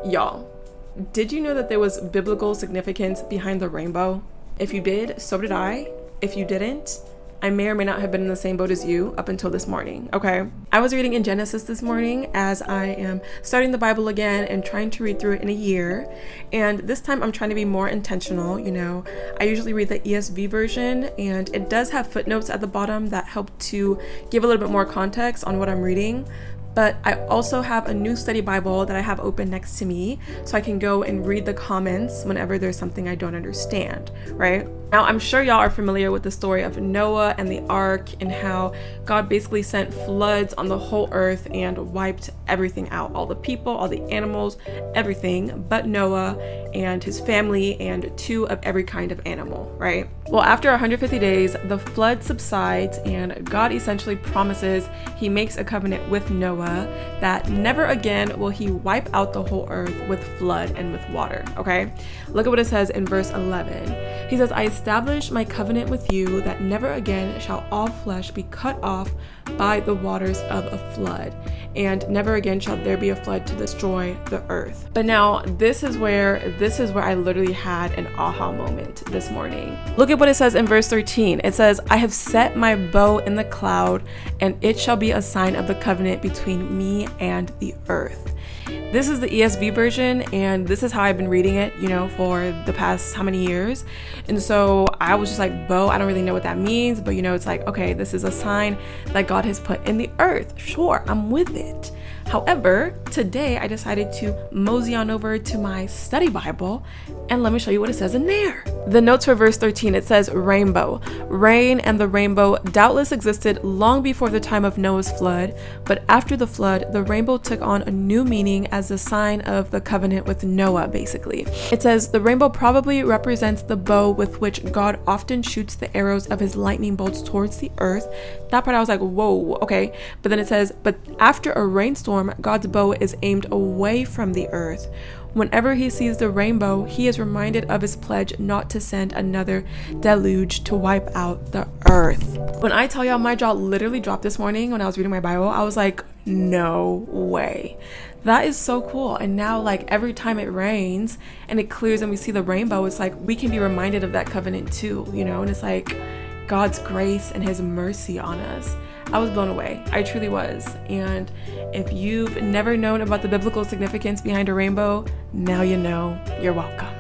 Y'all, did you know that there was biblical significance behind the rainbow? If you did, so did I. If you didn't, I may or may not have been in the same boat as you up until this morning, okay? I was reading in Genesis this morning as I am starting the Bible again and trying to read through it in a year. And this time I'm trying to be more intentional, you know. I usually read the ESV version, and it does have footnotes at the bottom that help to give a little bit more context on what I'm reading. But I also have a new study Bible that I have open next to me, so I can go and read the comments whenever there's something I don't understand, right? Now, I'm sure y'all are familiar with the story of Noah and the ark and how God basically sent floods on the whole earth and wiped everything out. All the people, all the animals, everything but Noah and his family and 2 of every kind of animal, right? Well, after 150 days, the flood subsides and God essentially promises he makes a covenant with Noah that never again will he wipe out the whole earth with flood and with water, okay? Look at what it says in verse 11. He says, I establish my covenant with you that never again shall all flesh be cut off by the waters of a flood, and never again shall there be a flood to destroy the earth. But now this is where I literally had an aha moment this morning. Look at what it says in verse 13. It says, I have set my bow in the cloud, and it shall be a sign of the covenant between me and the earth. This is the ESV version, and this is how I've been reading it, you know, for the past how many years. And so I was just like, bow, I don't really know what that means, but you know, it's like, okay, this is a sign that God has put in the earth. Sure, I'm with it. However, today I decided to mosey on over to my study Bible, and let me show you what it says in there. The notes for verse 13, it says rainbow. Rain and the rainbow doubtless existed long before the time of Noah's flood, but after the flood, the rainbow took on a new meaning as a sign of the covenant with Noah, basically. It says the rainbow probably represents the bow with which God often shoots the arrows of his lightning bolts towards the earth. That part I was like, whoa, okay. But then it says, but after a rainstorm, God's bow is aimed away from the earth. Whenever he sees the rainbow, he is reminded of his pledge not to send another deluge to wipe out the earth. When I tell y'all, my jaw literally dropped this morning when I was reading my Bible. I was like, no way. That is so cool. And now, like, every time it rains and it clears and we see the rainbow, it's like we can be reminded of that covenant too, you know? And it's like God's grace and his mercy on us. I was blown away. I truly was. And if you've never known about the biblical significance behind a rainbow, now you know. You're welcome.